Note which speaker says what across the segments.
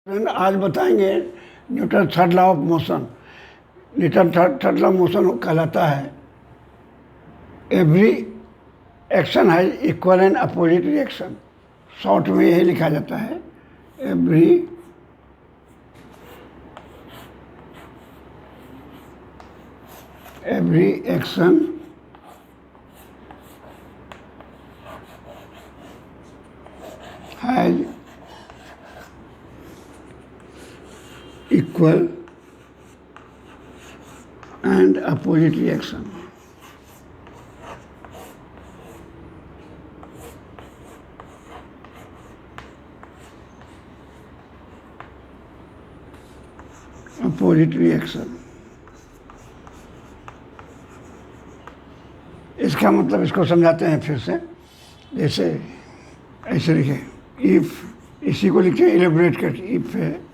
Speaker 1: Friend आज बताएंगे Newton third law of motion. Newton third law of motion कहलाता है एवरी एक्शन है equal and opposite reaction. Short में यही लिखा जाता है every action has equal and opposite reaction. Opposite reaction. इसका मतलब इसको समझाते हैं फिर से। जैसे ऐसे लिखे इफ, इसी को लिखे इलेबोरेट करके, इफ है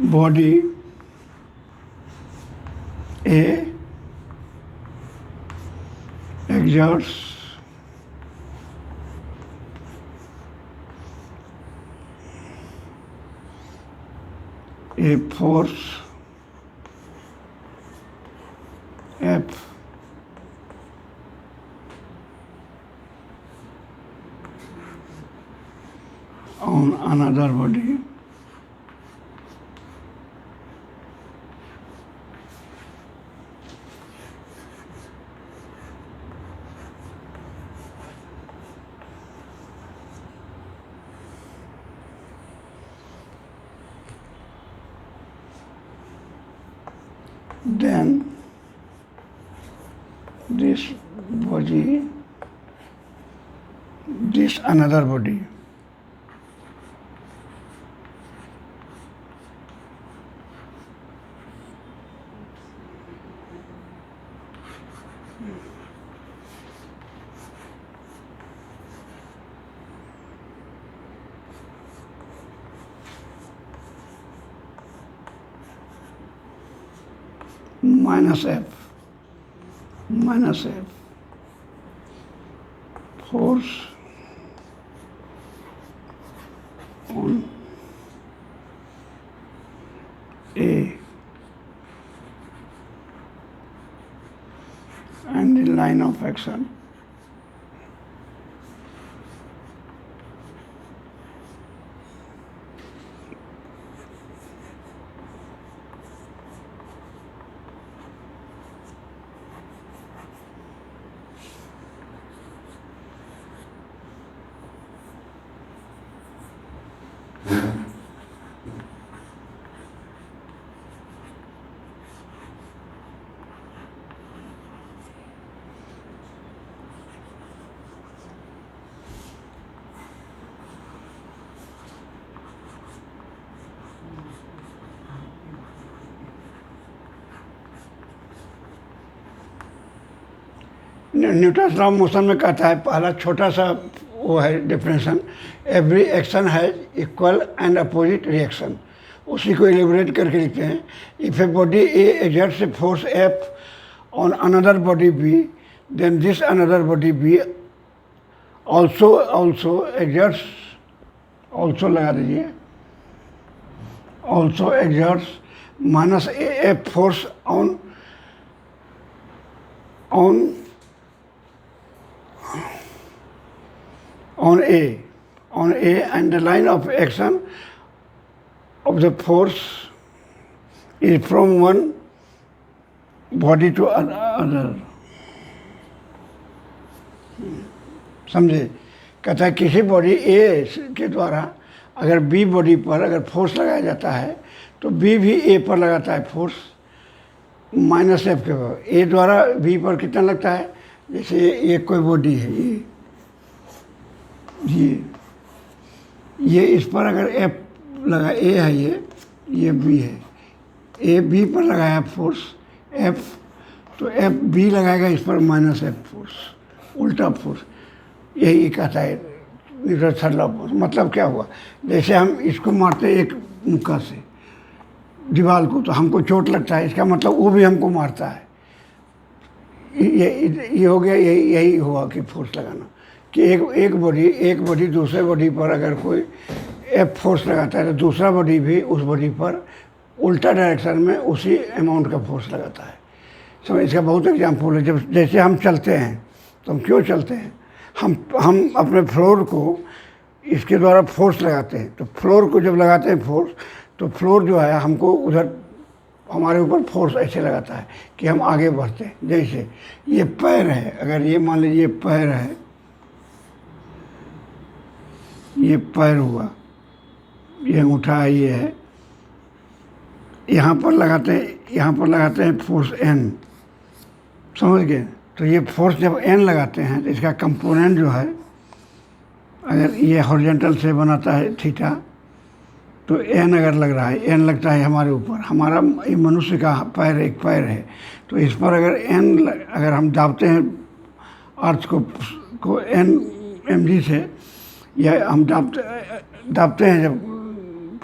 Speaker 1: body A exerts a force F on another body, then this another body minus F force on A and the line of action Newton law of motion में कहता है, पहला छोटा सा वो है definition, every action has equal and opposite reaction. उसी को एलिबरेट करके लिखते हैं, if a body A exerts a force F on another body B, then this another body B also exerts, also लगा दीजिए, also exerts minus a force on A and the line of action of the force is from one body to other। समझे? कहता है किसी body ए के द्वारा अगर B body पर अगर फोर्स लगाया जाता है तो बी भी ए पर लगाता है फोर्स माइनस एफ के पर। ए द्वारा बी पर कितना लगता है? जैसे ये कोई बॉडी है, ये इस पर अगर एफ लगा, ए है ये बी है, ए बी पर लगाया फोर्स एफ, तो एफ बी लगाएगा इस पर माइनस एफ फोर्स, उल्टा फोर्स। यही कहता है Newton third law of motion. मतलब क्या हुआ, जैसे हम इसको मारते एक मुक्का से दीवार को तो हमको चोट लगता है, इसका मतलब वो भी हमको मारता है। ये हो गया, यही हुआ कि फोर्स लगाना। कि एक बॉडी दूसरे बॉडी पर अगर कोई एफ फोर्स लगाता है तो दूसरा बॉडी भी उस बॉडी पर उल्टा डायरेक्शन में उसी अमाउंट का फोर्स लगाता है। समझ, इसका बहुत एग्जाम्पल है। जब जैसे हम चलते हैं तो हम क्यों चलते हैं, हम अपने फ्लोर को इसके द्वारा फोर्स लगाते हैं। तो फ्लोर को जब लगाते हैं फोर्स, तो फ्लोर जो है हमको उधर हमारे ऊपर फोर्स ऐसे लगाता है कि हम आगे बढ़ते हैं। जैसे ये पैर है, अगर ये मान लीजिए पैर है, ये पैर हुआ, ये अंगूठा है, ये है, यहाँ पर लगाते हैं फोर्स एन, समझ गए। तो ये फोर्स जब एन लगाते हैं तो इसका कंपोनेंट जो है, अगर ये हॉरिजॉन्टल से बनाता है थीटा, तो एन अगर लग रहा है, एन लगता है हमारे ऊपर, हमारा ये मनुष्य का पैर एक पैर है, तो इस पर अगर एन अगर हम दाबते हैं अर्थ को एन एम जी से, या हम दाबते हैं जब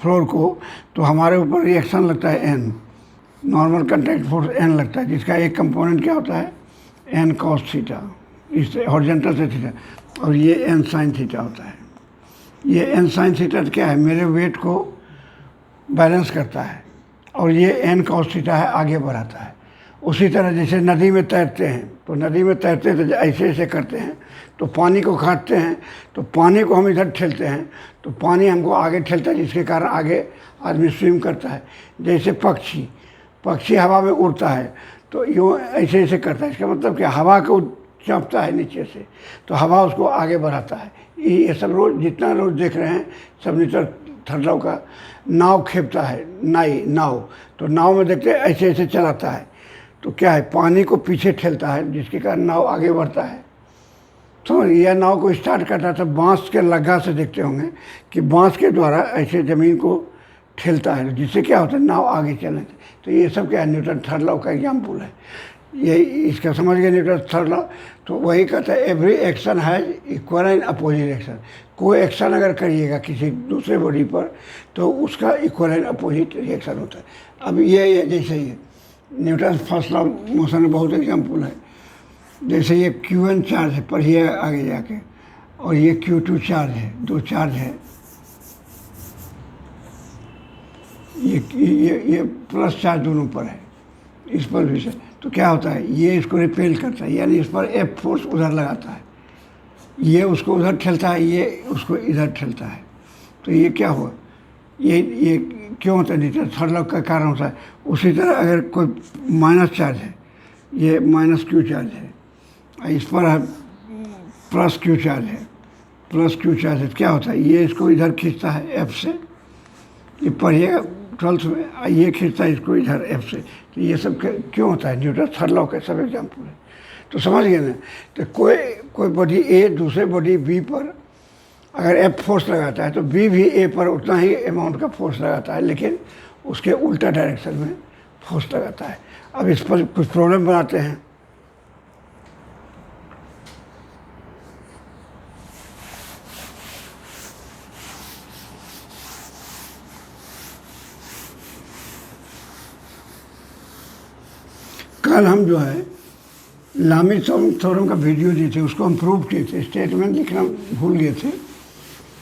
Speaker 1: फ्लोर को, तो हमारे ऊपर रिएक्शन लगता है N, normal contact force N लगता है, जिसका एक कंपोनेंट क्या होता है, एन कॉस थीटा, इससे हॉरिजॉन्टल से थीटा, और ये एन साइन थीटा होता है। ये एन साइन थीटा क्या है, मेरे वेट को बैलेंस करता है, और ये एन कॉस थीटा है, आगे बढ़ाता है। उसी तरह जैसे नदी में तैरते हैं, तो नदी में तैरते तो ऐसे ऐसे करते हैं, तो पानी को काटते हैं, तो पानी को हम इधर ठेलते हैं, तो पानी हमको आगे ठेलता है, जिसके कारण आगे आदमी स्विम करता है। जैसे पक्षी हवा में उड़ता है, तो यूँ ऐसे ऐसे करता है, इसका मतलब क्या, हवा को चाँपता है नीचे से, तो हवा उसको आगे बढ़ाता है। ये सब रोज़ जितना रोज़ देख रहे हैं, सब नीचे थर्डलाव का नाव खेपता है, नाव, तो नाव में देखते हैं ऐसे ऐसे चलाता है, तो क्या है, पानी को पीछे ठेलता है, जिसके कारण नाव आगे बढ़ता है। समझ, यह नाव को स्टार्ट करता था बांस के लग्गा से, देखते होंगे कि बांस के द्वारा ऐसे ज़मीन को ठेलता है, जिससे क्या होता है, नाव आगे चले। तो ये सब क्या है, न्यूटन थर्ड लॉ का एग्जाम्पल है। ये इसका समझ गए न्यूटन थर्ड लॉ, तो वही कहता है every action has equal and opposite action. कोई एक्शन अगर करिएगा किसी दूसरे बॉडी पर, तो उसका इक्वल एंड अपोजिट रिएक्शन होता है। अब ये जैसे ये न्यूटन फर्स्ट लॉ मोशन में बहुत एग्जाम्पल है। जैसे ये Q1 चार्ज है, पढ़िए आगे जाके, और ये Q2 चार्ज है, दो चार्ज है, ये प्लस चार्ज दोनों पर है, इस पर भी से, तो क्या होता है, ये इसको रिपेल करता है, यानी इस पर एफ फोर्स उधर लगाता है, ये उसको उधर ठेलता है, ये उसको इधर ठेलता है। तो ये क्या हुआ, ये क्यों होता है, न्यूटन थर्ड लॉ का कारण होता है। उसी तरह अगर कोई माइनस चार्ज है, ये माइनस क्यू चार्ज है, इस पर है प्लस क्यू चार्ज है, तो क्या होता है, ये इसको इधर खींचता है एफ से, ये पढ़िएगा 12th में, ये खींचता है इसको इधर एफ से। तो ये सब क्यों होता है, न्यूटन थर्ड लॉ का सब एग्जाम्पल है। तो समझ गए ना। तो कोई बॉडी ए दूसरे बॉडी बी पर अगर एफ फोर्स लगाता है, तो बी भी ए पर उतना ही अमाउंट का फोर्स लगाता है, लेकिन उसके उल्टा डायरेक्शन में फोर्स लगाता है। अब इस पर कुछ प्रॉब्लम बनाते हैं। कल हम जो है लामी थ्योरम का वीडियो दिए थे, उसको हम प्रूव किए थे, स्टेटमेंट लिखना भूल गए थे।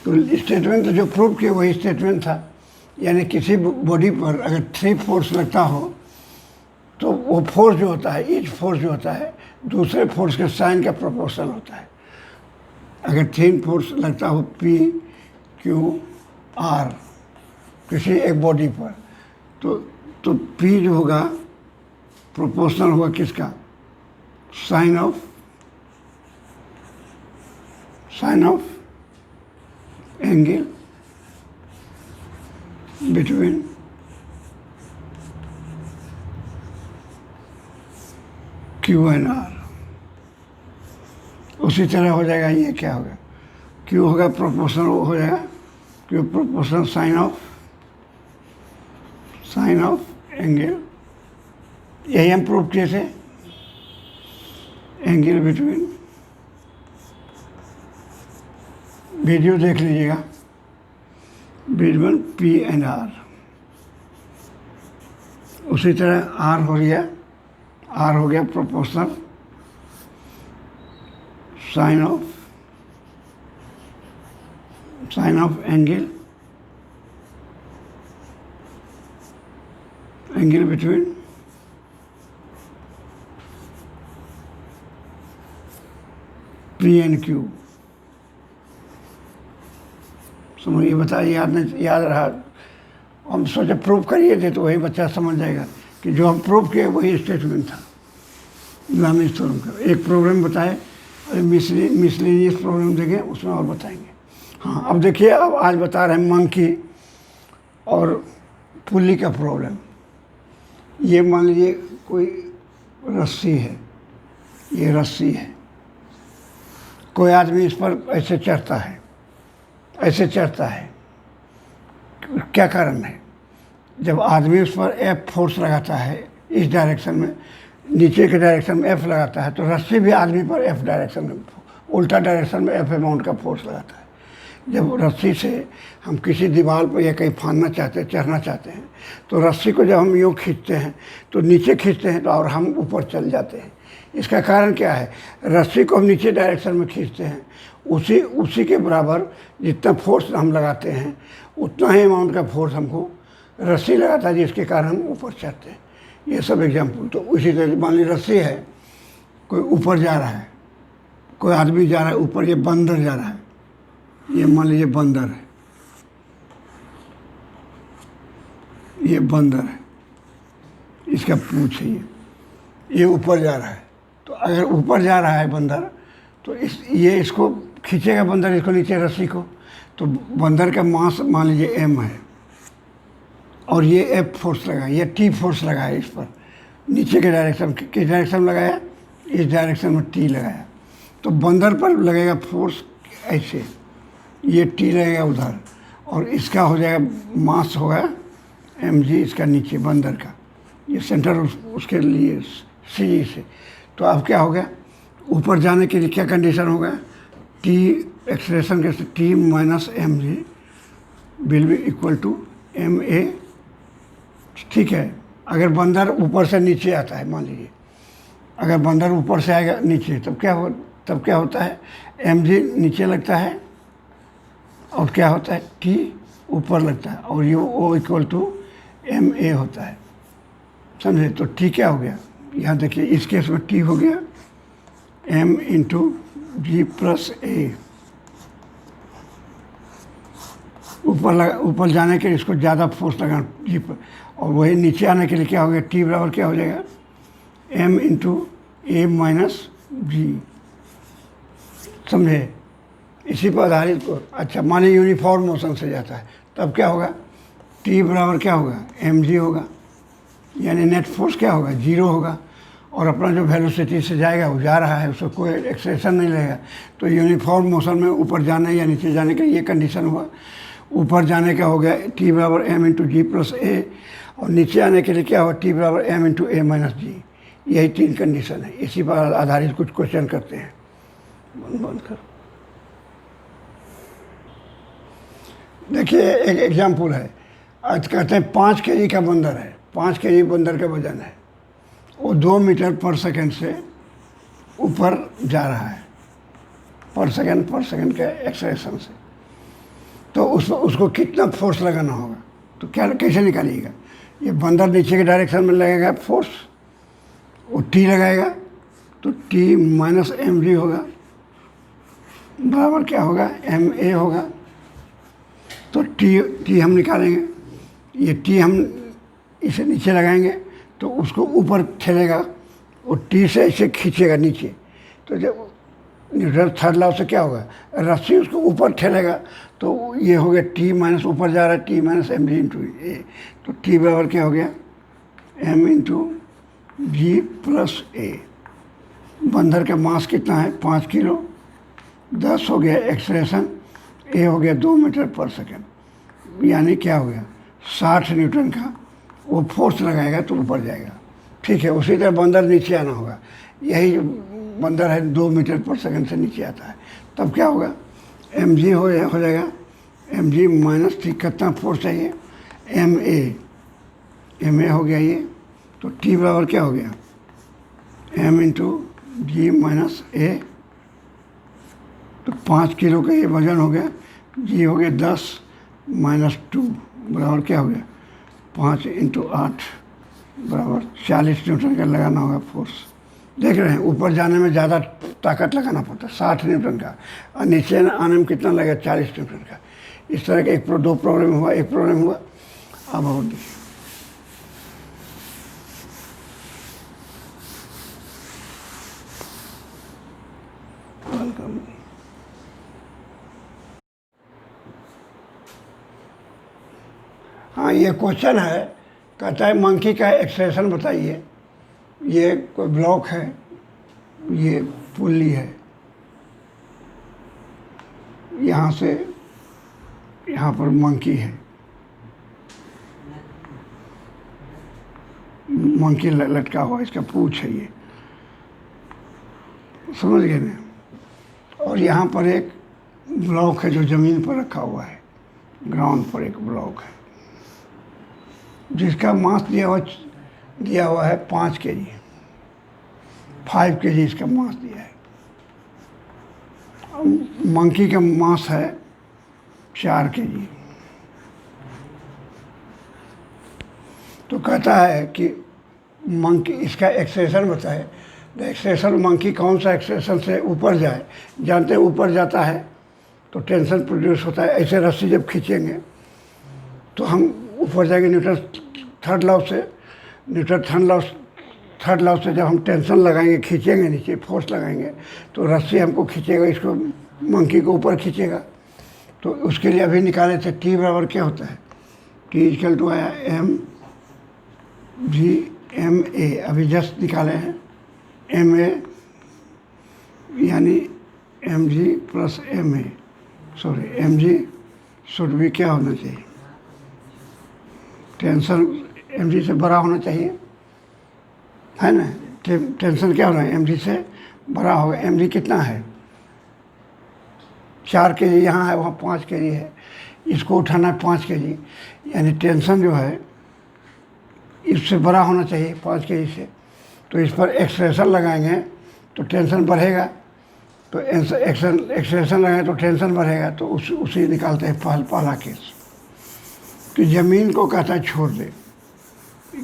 Speaker 1: तो स्टेटमेंट तो जो प्रूव किए वही स्टेटमेंट था, यानी किसी बॉडी पर अगर 3 फोर्स लगता हो, तो वो फोर्स जो होता है, ईच फोर्स जो होता है दूसरे फोर्स के साइन का प्रोपोर्शनल होता है। अगर 3 फोर्स लगता हो P, Q, R किसी एक बॉडी पर, तो P जो होगा प्रोपोर्शनल होगा किसका, sine of angle between Q and R। उसी तरह हो जाएगा, ये क्या होगा, Q होगा प्रोपोर्शनल हो जाएगा, Q proportional sine of angle, यही हम प्रूव किए थे, एंगल बिटवीन, वीडियो देख लीजिएगा, बिटवीन P एंड R। उसी तरह R हो गया proportional sine of angle angle between P and Q. समझ ये बताइए, याद रहा? हम सोचे प्रूव करिए थे तो वही बच्चा समझ जाएगा कि जो हम प्रूव किए वही स्टेटमेंट था लामिस थ्योरम का। एक प्रॉब्लम बताए और मिसलेनियस प्रॉब्लम देंगे, उसमें और बताएंगे। हाँ, अब देखिए, अब आज बता रहे हैं मंकी और पुल्ली का प्रॉब्लम। ये मान लीजिए कोई रस्सी है, ये रस्सी है, कोई आदमी इस पर ऐसे चढ़ता है, ऐसे चढ़ता है। क्या कारण है? जब आदमी उस पर एफ फोर्स लगाता है इस डायरेक्शन में, नीचे के डायरेक्शन में एफ लगाता है, तो रस्सी भी आदमी पर एफ डायरेक्शन में, उल्टा डायरेक्शन में एफ अमाउंट का फोर्स लगाता है। जब रस्सी से हम किसी दीवार पर या कहीं फांदना चाहते हैं, चढ़ना चाहते हैं, तो रस्सी को जब हम यूँ खींचते हैं तो नीचे खींचते हैं तो और हम ऊपर चल जाते हैं। इसका कारण क्या है? रस्सी को हम नीचे डायरेक्शन में खींचते हैं, उसी के बराबर जितना फोर्स हम लगाते हैं उतना ही अमाउंट का फोर्स हमको रस्सी लगाता है, जिसके कारण हम ऊपर चढ़ते हैं। ये सब एग्जाम्पल। तो उसी तरह मान ली रस्सी है, कोई ऊपर जा रहा है, कोई आदमी जा रहा है ऊपर, ये बंदर जा रहा है, ये मान लीजिए बंदर है, ये बंदर है, इसका पूंछ है, ये ऊपर जा रहा है। तो अगर ऊपर जा रहा है बंदर, तो ये इसको खींचेगा बंदर, इसको नीचे रस्सी को। तो बंदर का मास मान लीजिए एम है और ये एफ फोर्स लगा, ये टी फोर्स लगाया इस पर, नीचे के डायरेक्शन, किस डायरेक्शन में लगाया? इस डायरेक्शन में टी लगाया। तो बंदर पर लगेगा फोर्स ऐसे, ये टी लगेगा उधर, और इसका हो जाएगा मास होगा एम जी, इसका नीचे बंदर का, ये सेंटर उसके लिए सी से। तो अब क्या हो गया? ऊपर जाने के लिए क्या कंडीशन होगा? टी एक्सलेशन के T minus M G will be equal to M A. ठीक है, अगर बंदर ऊपर से नीचे आता है, मान लीजिए अगर बंदर ऊपर से आएगा नीचे, तब क्या होता है? एम जी नीचे लगता है और क्या होता है? टी ऊपर लगता है, और ये ओ इक्वल टू एम ए होता है। समझे? तो टी क्या हो गया? यहाँ देखिए, इस केस में टी हो गया एम इंटू जी प्लस ए। ऊपर जाने के लिए इसको ज़्यादा फोर्स लगाना जी पर, और वही नीचे आने के लिए क्या हो गया? टी बराबर क्या हो जाएगा? एम इंटू ए माइनस जी। समझे? इसी पर आधारित को, अच्छा मान लीजिए यूनिफॉर्म मोशन से जाता है, तब क्या होगा? टी बराबर क्या होगा? एम जी होगा, यानी नेट फोर्स क्या होगा? जीरो होगा, और अपना जो वेलोसिटी से जाएगा वो जा रहा है, उसको कोई एक्सेलेरेशन नहीं लगेगा। तो यूनिफॉर्म मोशन में ऊपर जाने या नीचे जाने का ये कंडीशन हुआ। ऊपर जाने का हो गया टी बराबर एम इंटू जी प्लस ए, और नीचे आने के लिए क्या होगा? टी बराबर एम इंटू ए माइनस जी। यही तीन कंडीशन है, इसी पर आधारित कुछ क्वेश्चन करते हैं। बंद कर। देखिए, एक एग्जाम्पल है। आज कहते हैं 5 केजी का बंदर है, 5 केजी बंदर का वजन है, वो 2 मीटर पर सेकंड से ऊपर जा रहा है, पर सेकंड के एक्सेलेरेशन से। तो उसको कितना फोर्स लगाना होगा? तो क्या कैसे निकालिएगा? ये बंदर नीचे के डायरेक्शन में लगेगा फोर्स, वो टी लगाएगा, तो टी माइनस एम जी होगा, बराबर क्या होगा? एम ए होगा। तो टी हम निकालेंगे, ये टी हम इसे नीचे लगाएंगे तो उसको ऊपर ठेलेगा, वो टी से ऐसे खींचेगा नीचे। तो जब न्यूटन थर्ड लॉ से क्या होगा? रस्सी उसको ऊपर ठेलेगा, तो ये हो गया टी माइनस, ऊपर जा रहा है T minus M G into A. तो टी बराबर क्या हो गया? M into G plus A. बंदर का मास कितना है? 5 किलो, 10 हो गया एक्सलेरेशन, ए हो गया 2 मीटर पर सेकंड, यानी क्या हो गया? 60 न्यूटन का वो फोर्स लगाएगा तो ऊपर जाएगा। ठीक है, उसी तरह बंदर नीचे आना होगा। यही बंदर है 2 मीटर पर सेकंड से नीचे आता है, तब क्या होगा? एम जी हो जाएगा एम जी माइनस टी, कितना फोर्स चाहिए? एम ए हो गया ये। तो टी बराबर क्या हो गया? एम इंटू जी माइनस ए। तो 5 किलो का ये वजन हो गया, जी हो गया 10 माइनस 2 बराबर क्या हो गया? 5 इंटू 8 बराबर 40 न्यूटन का लगाना होगा फोर्स। देख रहे हैं ऊपर जाने में ज़्यादा ताकत लगाना पड़ता है 60 न्यूटन का, और नीचे आने में कितना लगेगा 40 न्यूटन का। इस तरह के दो प्रॉब्लम हुआ, एक प्रॉब्लम हुआ। अब और देखिए हाँ, ये क्वेश्चन है, कहता है मंकी का एक्सप्रेशन बताइए। ये कोई ब्लॉक है, ये पुल्ली है, यहाँ से यहाँ पर मंकी है, मंकी लटका हुआ, इसका पूंछ है ये, समझ गए ना। और यहाँ पर एक ब्लॉक है जो ज़मीन पर रखा हुआ है, ग्राउंड पर एक ब्लॉक है जिसका मास दिया हुआ है 5 kg, 5 kg इसका मास दिया है। मंकी का मास है 4 kg। तो कहता है कि मंकी इसका एक्सेलेरेशन बताए। एक्सेलेरेशन मंकी कौन सा एक्सेलेरेशन से ऊपर जाए, जानते हैं ऊपर जाता है तो टेंशन प्रोड्यूस होता है। ऐसे रस्सी जब खींचेंगे तो हम ऊपर जाएंगे न्यूटन थर्ड लॉ से, न्यूटन थर्ड लॉ से जब हम टेंशन लगाएंगे, खींचेंगे नीचे, फोर्स लगाएंगे तो रस्सी हमको खींचेगा, इसको मंकी को ऊपर खींचेगा। तो उसके लिए अभी निकाले थे टी बराबर क्या होता है, टी इक्वल टू आया mg/ma, अभी जस्ट निकाले हैं ma यानी mg + ma, sorry mg should भी क्या होना चाहिए, टेंशन mg से बड़ा होना चाहिए, है ना। टेंशन क्या हो रहा है, mg से बड़ा होगा। mg कितना है 4 kg, यहाँ है, वहाँ 5 kg है, इसको उठाना है 5 kg, यानी टेंशन जो है इससे बड़ा होना चाहिए 5 kg से। तो इस पर एक्सलेशन लगाएंगे तो टेंशन बढ़ेगा, तो एक्सलेशन लगाएंगे तो टेंशन बढ़ेगा। तो उसी निकालते हैं पहला केस। तो ज़मीन को कहता है छोड़ दे,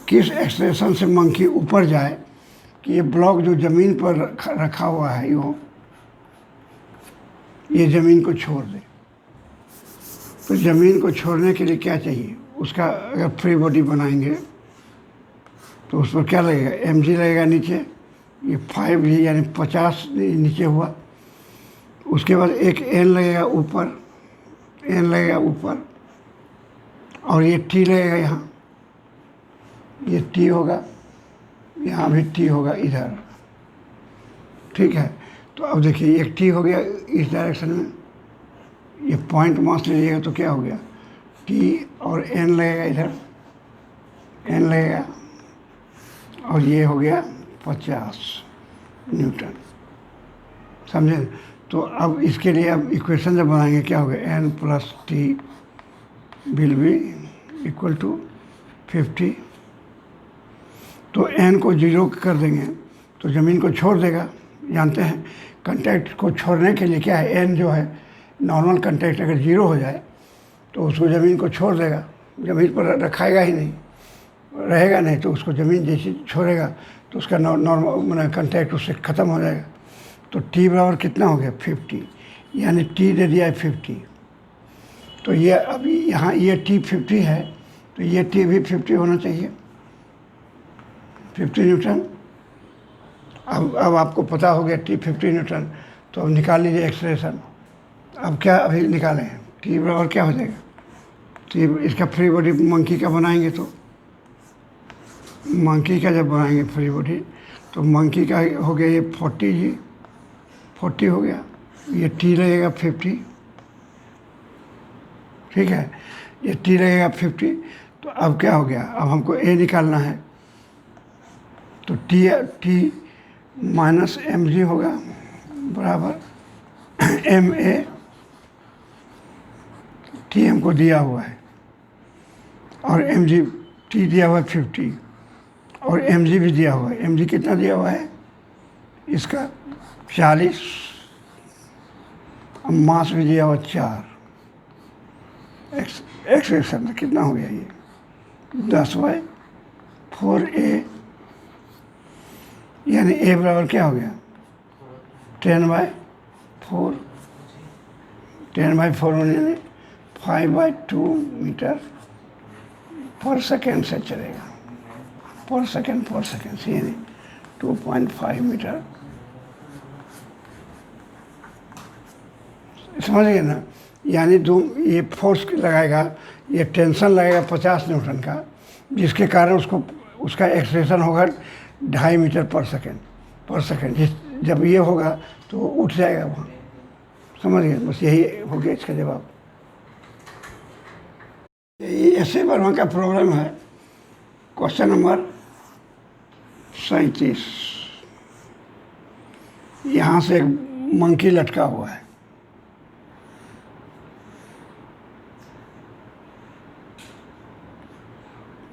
Speaker 1: किस एक्सलेशन से मंकी ऊपर जाए कि ये ब्लॉक जो ज़मीन पर रखा हुआ है ये ज़मीन को छोड़ दे। तो ज़मीन को छोड़ने के लिए क्या चाहिए, उसका अगर फ्री बॉडी बनाएंगे तो उस पर क्या लगेगा, mg लगेगा नीचे, ये 5g यानी 50 नीचे हुआ। उसके बाद एक n लगेगा ऊपर, n लगेगा ऊपर, और ये t लगेगा यहाँ, ये t होगा, यहाँ भी t होगा इधर, ठीक है। तो अब देखिए एक t हो गया इस डायरेक्शन में, ये पॉइंट मास लीजिएगा तो क्या हो गया t, और n लगेगा इधर, n लगेगा, और ये हो गया 50 न्यूटन, समझे। तो अब इसके लिए अब इक्वेशन जब बनाएंगे क्या होगा, n + t will be equal to 50। तो n को 0 कर देंगे तो ज़मीन को छोड़ देगा। जानते हैं कंटैक्ट को छोड़ने के लिए क्या है, n जो है नॉर्मल कंटैक्ट अगर 0 हो जाए तो उसको ज़मीन को छोड़ देगा, ज़मीन पर रखाएगा ही नहीं, रहेगा नहीं। तो उसको ज़मीन जैसे छोड़ेगा तो उसका नॉर्मल मैंने कंटैक्ट उससे ख़त्म हो जाएगा। तो t बराबर कितना हो गया 50, यानी t दे दिया है 50। तो ये अभी यहाँ ये t 50 है तो ये t भी 50 होना चाहिए, 50 न्यूटन। अब आपको पता हो गया t 50 न्यूटन। तो अब निकाल लीजिए एक्सप्रेशन। अब क्या अभी निकालें, t बराबर क्या हो जाएगा, t इसका फ्री बॉडी मंकी का बनाएंगे तो मंकी का जब बनाएंगे फ्री बॉडी तो मंकी का हो गया ये 40g, 40 हो गया, ये t लगेगा 50, ठीक है, ये t लगेगा 50। तो अब क्या हो गया, अब हमको a निकालना है तो t - mg होगा बराबर ma, t हमको दिया हुआ है और mg t दिया हुआ है 50, और mg भी दिया हुआ है। mg कितना दिया हुआ है इसका 40, और मास भी दिया हुआ 4। एक्सप्रेशन कितना हो गया ये 10/4 4a, यानी a बराबर क्या हो गया 10/4, 10/4 यानी 5/2 मीटर पर सेकेंड से चलेगा, पर सेकेंड यानी 2.5 मीटर। समझ गए ना, यानी ये फोर्स लगाएगा, ये टेंशन लगेगा 50 न्यूटन का, जिसके कारण उसका एक्सलेशन होगा 2.5 मीटर पर सेकेंड। जब ये होगा तो वो उठ जाएगा वहाँ। समझ गए, बस यही हो गया इसका जवाब। ये ऐसे वर्मा का प्रॉब्लम है। Question number 37। यहाँ से एक मंकी लटका हुआ है,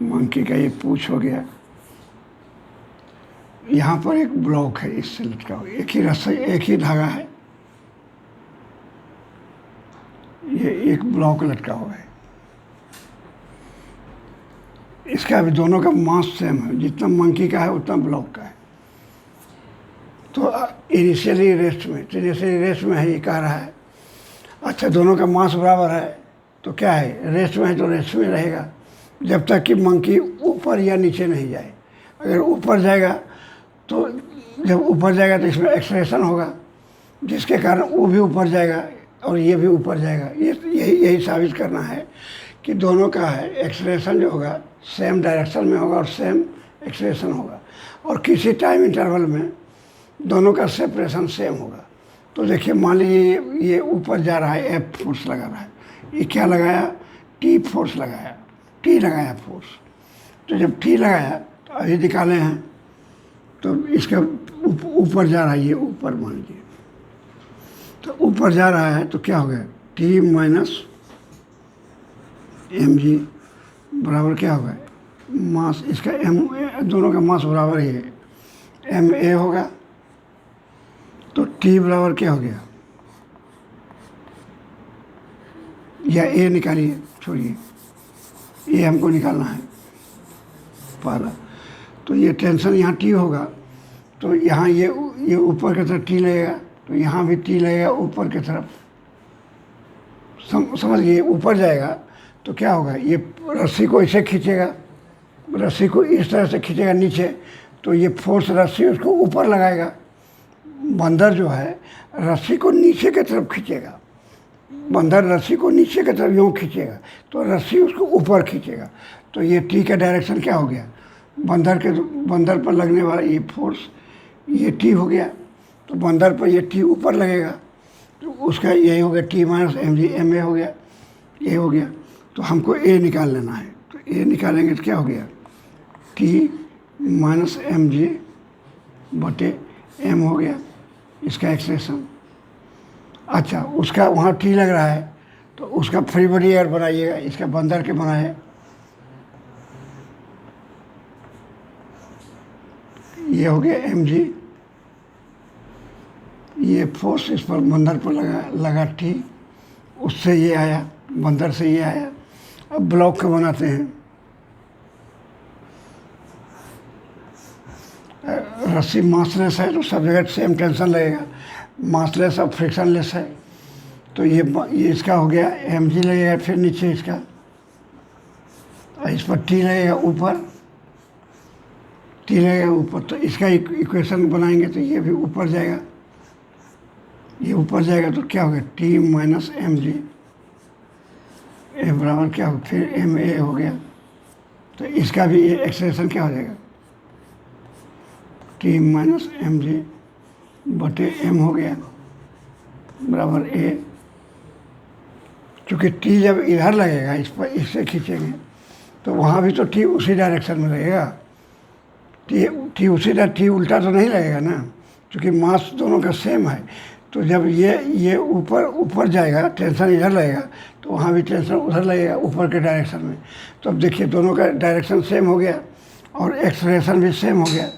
Speaker 1: मंकी का ये पूंछ हो गया, यहाँ पर एक ब्लॉक है इससे लटका हुआ, एक ही रस्सा, एक ही धागा है, ये एक ब्लॉक लटका हुआ है। इसका भी दोनों का मास सेम है, जितना मंकी का है उतना ब्लॉक का है। तो इनिशियली रेस्ट में है, ये कह रहा है। अच्छा, दोनों का मास बराबर है तो क्या है, रेस्ट में है तो रेस्ट में रहेगा जब तक कि मंकी ऊपर या नीचे नहीं जाए। अगर ऊपर जाएगा तो जब ऊपर जाएगा तो इसमें एक्सलेशन होगा, जिसके कारण वो भी ऊपर जाएगा और ये भी ऊपर जाएगा। यही साबित करना है कि दोनों का है एक्सलेशन जो होगा सेम डायरेक्शन में होगा और सेम एक्सलेशन होगा, और किसी टाइम इंटरवल में दोनों का सेपरेशन सेम होगा। तो देखिए, मान लीजिए ये ऊपर जा रहा है, एफ फोर्स लगा रहा है, ये क्या लगाया, टी फोर्स लगाया, टी लगाया फोर्स। तो जब टी लगाया तो अभी निकाले हैं तो इसका ऊपर जा रहा है, ये ऊपर मान लीजिए, तो ऊपर जा रहा है तो क्या हो गया, टी माइनस एम जी बराबर क्या होगा, मास इसका एम, दोनों का मास बराबर ही है, एम ए होगा। तो टी बराबर क्या हो गया, या ए निकालिए, छोड़िए, ये हमको निकालना है पहला। तो ये टेंशन यहाँ टी होगा, तो यहाँ ये ऊपर की तरफ टी लगेगा, तो यहाँ भी टी लगेगा ऊपर की तरफ। समझ गए, ऊपर जाएगा तो क्या होगा, ये रस्सी को ऐसे खींचेगा, रस्सी को इस तरह से खींचेगा नीचे, तो ये फोर्स रस्सी उसको ऊपर लगाएगा। बंदर जो है रस्सी को नीचे की तरफ खींचेगा, बंदर रस्सी को नीचे की तरफ यूँ खींचेगा तो रस्सी उसको ऊपर खींचेगा। तो ये टी का डायरेक्शन क्या हो गया, बंदर पर लगने वाला ये फोर्स, ये टी हो गया, तो बंदर पर ये टी ऊपर लगेगा, तो उसका यही हो गया T minus M G, M A हो गया, ये हो गया। तो हमको ए निकाल लेना है, तो ए निकालेंगे तो क्या हो गया, टी माइनस एम जी बटे एम हो गया इसका एक्सप्रेशन। अच्छा, उसका वहाँ टी लग रहा है तो उसका फ्री बॉडी एयर बनाइएगा, इसका बंदर के बनाए, ये हो गया एम जी, ये फोर्स इस पर बंदर पर लगा टी, उससे ये आया, बंदर से ये आया। अब ब्लॉक का बनाते हैं, रस्सी मासलेस है तो सब जगह सेम टेंशन लगेगा, मासलेस और फ्रिक्शनलेस है, तो ये इसका हो गया एम जी लगेगा, फिर नीचे इसका, इस पर टी लगेगा ऊपर, टी लगेगा ऊपर, तो इसका इक्वेशन बनाएंगे तो ये भी ऊपर जाएगा, ये ऊपर जाएगा तो क्या होगा, टी माइनस एम जी ए बराबर क्या हो, फिर एम ए हो गया। तो इसका भी एक्सप्रेशन क्या हो जाएगा, टी माइनस एम जी बटे एम हो गया बराबर ए। चूँकि टी जब इधर लगेगा, इस पर इससे खींचेंगे तो वहाँ भी तो टी उसी डायरेक्शन में लगेगा, टी उसी टी उल्टा तो नहीं लगेगा ना, क्योंकि मास दोनों का सेम है। तो जब ये ऊपर जाएगा, टेंशन इधर लगेगा, तो वहाँ भी टेंशन उधर लगेगा ऊपर के डायरेक्शन में। तो अब देखिए दोनों का डायरेक्शन सेम हो गया और एक्सप्रेशन भी सेम हो गया।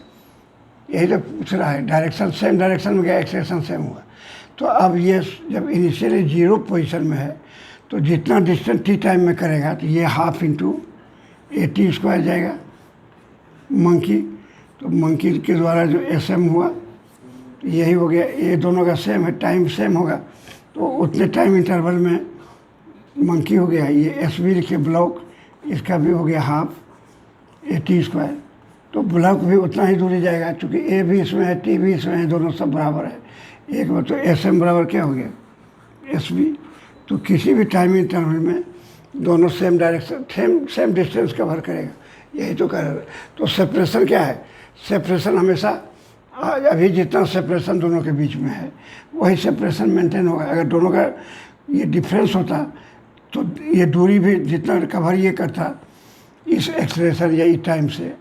Speaker 1: यही तो पूछ रहा है, डायरेक्शन सेम डायरेक्शन में गया, एक्सप्रेशन सेम हुआ। तो अब ये जब इनिशियली जीरो पोजीशन में है तो जितना डिस्टेंस टी टाइम में करेगा तो ये half into A T square जाएगा, मंकी, तो मंकी के द्वारा जो एस एम हुआ तो यही हो गया। ये दोनों का सेम है, टाइम सेम होगा तो उतने टाइम इंटरवल में मंकी हो गया। ये एस बी लिखे ब्लॉक, इसका भी हो गया हाफ ए टी स्क्वायर, तो ब्लॉक भी उतना ही दूरी जाएगा क्योंकि ए भी इसमें है टी भी इसमें है, दोनों सब बराबर है एक में। तो एस एम बराबर क्या हो गया एस बी। तो किसी भी टाइम इंटरवल में दोनों same direction same distance cover करेगा, यही तो कर। तो सेपरेशन क्या है, सेपरेशन हमेशा अभी जितना सेपरेशन दोनों के बीच में है वही सेपरेशन मेंटेन होगा। अगर दोनों का ये डिफरेंस होता तो ये दूरी भी जितना कवर ये करता इस एक्सलेशन या इस टाइम से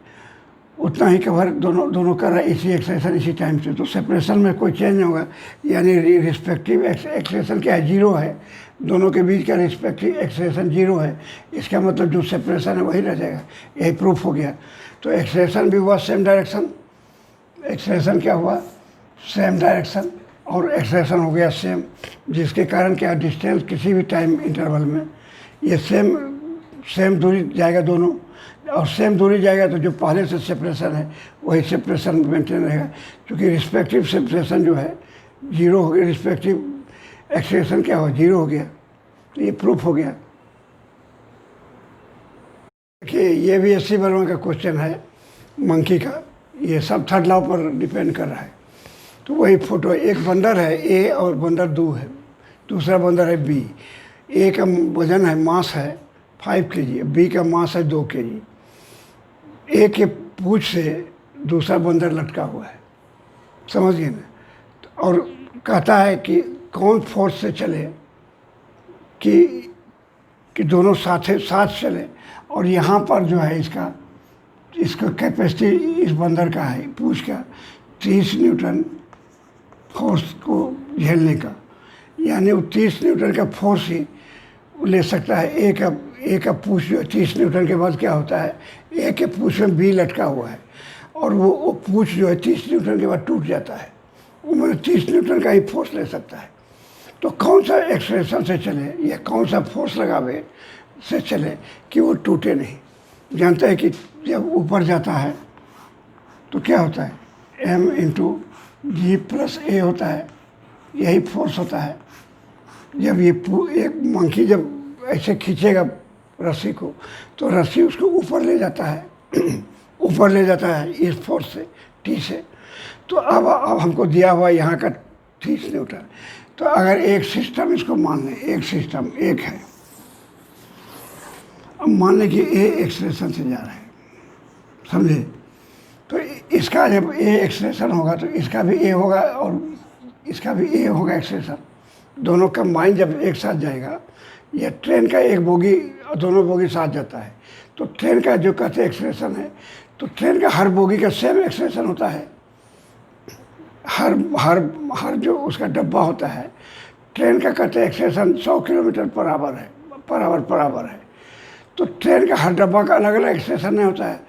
Speaker 1: उतना ही कवर दोनों कर रहा है इसी एक्सलेशन इसी टाइम से। तो सेपरेशन में कोई चेंज नहीं होगा, यानी रिस्पेक्टिव एक्सलेशन क्या है, जीरो है। दोनों के बीच का रिस्पेक्टिव एक्सलेशन जीरो है, इसका मतलब जो सेपरेशन है वही रह जाएगा। यही प्रूफ हो गया। तो एक्सलेशन भी हुआ सेम डायरेक्शन, एक्सलेशन क्या हुआ सेम डायरेक्शन, और एक्सलेशन हो गया सेम, जिसके कारण क्या डिस्टेंस किसी भी टाइम इंटरवल में ये सेम दूरी जाएगा दोनों, और सेम दूरी जाएगा तो जो पहले से सेपरेशन है वही सेपरेशन मेंटेन रहेगा, क्योंकि रिस्पेक्टिव सेपरेशन जो है जीरो हो गया, रिस्पेक्टिव एक्सलेशन क्या हो जीरो हो गया। तो ये प्रूफ हो गया। देखिए ये भी एस सी वर्मा का क्वेश्चन है मंकी का, ये सब थर्ड लॉ पर डिपेंड कर रहा है। तो वही फोटो, एक बंदर है ए और बंदर दो है, दूसरा बंदर है बी। ए का वजन है मास है 5 kg, बी का मास है 2 kg। ए के पूंछ से दूसरा बंदर लटका हुआ है, समझ गए ना। और कहता है कि कौन फोर्स से चले कि दोनों साथ चले। और यहाँ पर जो है इसका कैपेसिटी इस बंदर का है पूंछ का 30 न्यूटन फोर्स को झेलने का, यानी वो 30 न्यूटन का फोर्स ही ले सकता है। ए का पूंछ जो 30 न्यूटन के बाद क्या होता है, ए के पूंछ में बी लटका हुआ है और वो पूंछ जो है 30 न्यूटन के बाद टूट जाता है, वो मतलब 30 न्यूटन का ही फोर्स ले सकता है। तो कौन सा एक्सलेशन से चले या कौन सा फोर्स लगावे से चले कि वो टूटे नहीं। जानते हैं कि जब ऊपर जाता है तो क्या होता है m इंटू जी प्लस ए होता है, यही फोर्स होता है। जब ये एक मंकी जब ऐसे खींचेगा रस्सी को तो रस्सी उसको ऊपर ले जाता है ऊपर ले जाता है इस फोर्स से टी से। तो अब हमको दिया हुआ यहाँ का 30 न्यूटन। तो अगर एक सिस्टम इसको मान लें, एक सिस्टम एक है, अब मान लें कि ए एक्सलेशन से जा रहा है, समझे। तो इसका जब ए एक्सलेशन होगा तो इसका भी ए होगा और इसका भी ए होगा एक्सलेशन, दोनों कंबाइन जब एक साथ जाएगा। या ट्रेन का एक बोगी दोनों बोगी साथ जाता है तो ट्रेन का जो कहते हैं एक्सलेशन है, तो ट्रेन का हर बोगी का सेम एक्सलेशन होता है। हर जो उसका डब्बा होता है ट्रेन का कहते हैं एक्सलेशन 100 किलोमीटर पर आवर है। तो ट्रेन का हर डब्बा का अलग अलग एक्सलेशन नहीं होता है,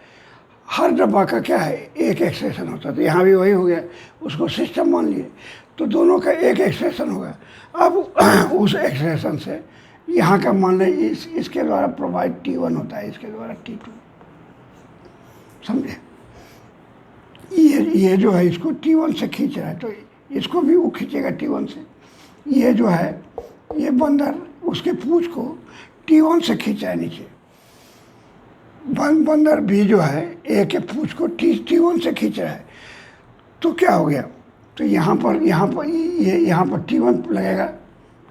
Speaker 1: हर डब्बा का क्या है एक एक्सलेशन होता है। तो यहाँ भी वही हो गया, उसको सिस्टम मान लिए तो दोनों का एक एक्सलेशन होगा। अब उस एक्सलेशन से यहाँ का मान लें इसके द्वारा प्रोवाइड T1 होता है, इसके द्वारा T2, समझे। ये जो है इसको T1 से खींच रहा है तो इसको भी वो खींचेगा T1 से। ये जो है ये बंदर उसके पूंछ को T1 से खींचा है नीचे, बंदर भी जो है ए के पूंछ को T1 से खींच रहा है। तो क्या हो गया, तो यहाँ पर T1 लगेगा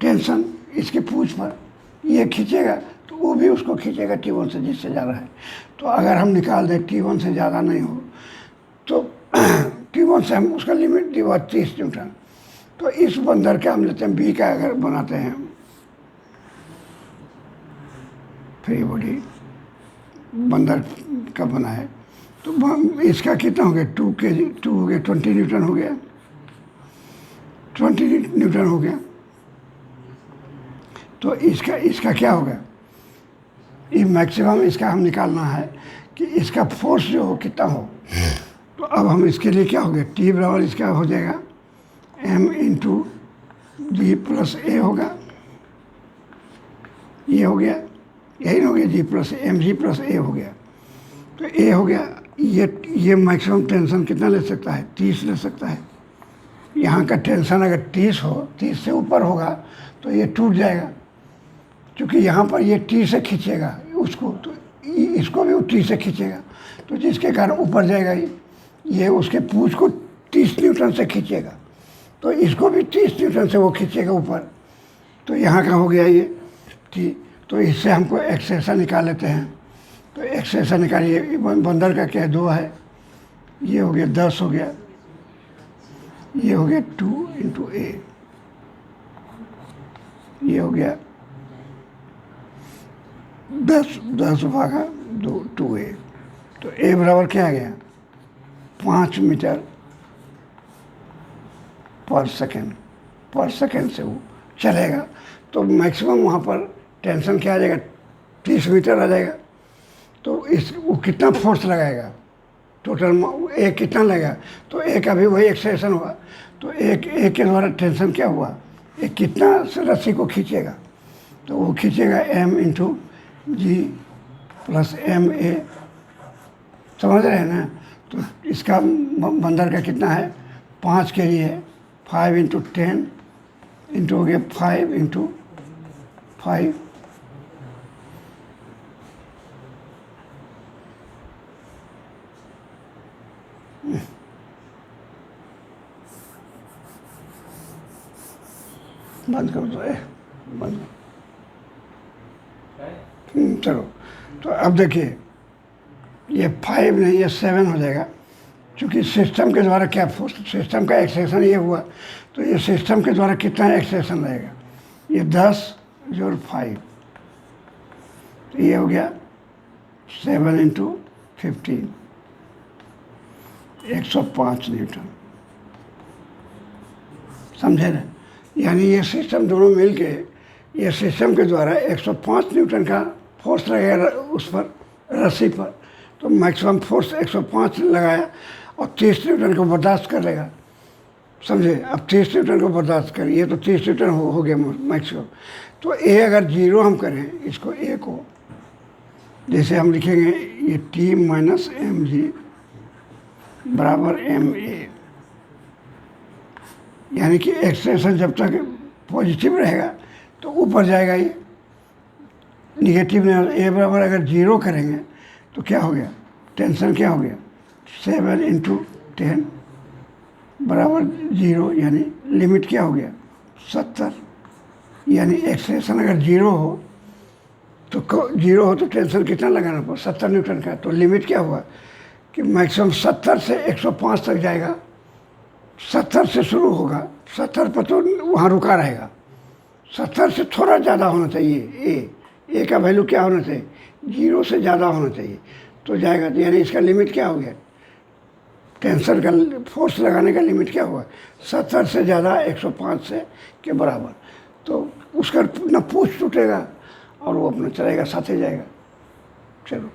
Speaker 1: टेंशन इसके पूंछ पर, ये खींचेगा तो वो भी उसको खींचेगा T1 से जिससे जा रहा है। तो अगर हम निकाल दें T1 से ज़्यादा नहीं हो तो T1 से हम उसका लिमिट दिया 30 न्यूटन। तो इस बंदर का हम लेते हैं बी का, अगर बनाते हैं फ्री बॉडी बंदर का बना है तो इसका कितना हो गया 2 हो गया 20 न्यूटन हो गया, 20 न्यूटन हो गया। तो इसका क्या होगा, ये मैक्सिमम इसका हम निकालना है कि इसका फोर्स जो हो कितना हो। तो अब हम इसके लिए क्या हो गया T बराबर इसका हो जाएगा m इंटू जी प्लस ए होगा, ये हो गया, यही हो गया जी प्लस एम जी प्लस ए हो गया। तो ए हो गया ये मैक्सिमम टेंशन कितना ले सकता है? 30 ले सकता है। यहाँ का टेंशन अगर 30 हो, 30 से ऊपर होगा तो ये टूट जाएगा, क्योंकि यहाँ पर ये टी से खींचेगा उसको, तो इसको भी वो टी से खींचेगा, तो जिसके कारण ऊपर जाएगा। ये उसके पूंछ को 30 न्यूटन से खींचेगा, तो इसको भी 30 न्यूटन से वो खींचेगा ऊपर। तो यहाँ का हो गया ये टी। तो इससे हमको एक्सेशन निकाल लेते हैं। तो एक्सेशन निकालिए। बंदर का क्या है? 2 है। ये हो गया 10 हो गया, ये हो गया 2 × a, ये हो गया 10 भागा 2a। तो a बराबर क्या आ गया? 5 मीटर पर सेकेंड से वो चलेगा। तो मैक्सिमम वहाँ पर टेंशन क्या आ जाएगा? 30 मीटर आ जाएगा। तो वो कितना फोर्स लगाएगा? टोटल एक कितना लगेगा? तो एक अभी वही एक्सेलेरेशन हुआ, तो एक के द्वारा टेंशन क्या हुआ? एक कितना रस्सी को खींचेगा? तो वो खींचेगा m × g + ma। समझ रहे हैं ना? तो इसका बंदर का कितना है? 5 के लिए 5 × 10 इंटू हो गया 5 × 5। बंद करो तो बंद। चलो, तो अब देखिए ये 5 नहीं, ये 7 हो जाएगा, क्योंकि सिस्टम के द्वारा क्या फोर्स, सिस्टम का एक्सेशन ये हुआ, तो ये सिस्टम के द्वारा कितना एक्सेशन रहेगा? ये 10 × 5, तो ये हो गया 7 × 15, 105 न्यूटन। समझे ना? यानी ये सिस्टम दोनों मिल के, ये सिस्टम के द्वारा 105 न्यूटन का फोर्स लगेगा उस पर, रस्सी पर। तो मैक्सिमम फोर्स 105 लगाया और 30 न्यूटन को बर्दाश्त कर लेगा। समझे? अब 30 न्यूटन को बर्दाश्त करें, ये तो 30 न्यूटन हो गया मैक्सिमम। तो ए अगर 0 हम करें, इसको ए को जैसे हम लिखेंगे, ये T - mg बराबर ma, यानी कि एक्सेलेरेशन जब तक पॉजिटिव रहेगा तो ऊपर जाएगा, ये निगेटिव नहीं। ए बराबर अगर 0 करेंगे तो क्या हो गया? टेंशन क्या हो गया? 7 × 10 बराबर 0, यानी लिमिट क्या हो गया? 70। यानी एक्सेलेरेशन अगर 0 हो तो टेंशन कितना लगाना पड़ा? 70 न्यूटन का। तो लिमिट क्या हुआ कि मैक्सिमम 70 से 105 तक जाएगा। 70 से शुरू होगा, 70 पर तो वहाँ रुका रहेगा। 70 से थोड़ा ज़्यादा होना चाहिए। ए का वैल्यू क्या होना चाहिए? 0 से ज़्यादा होना चाहिए, तो जाएगा। तो यानी इसका लिमिट क्या हो गया? टेंशन का फोर्स लगाने का लिमिट क्या हुआ? 70 से ज़्यादा 105 से के बराबर। तो उसका ना पूंछ टूटेगा और वो अपना चलेगा, साथ ही जाएगा। चलो।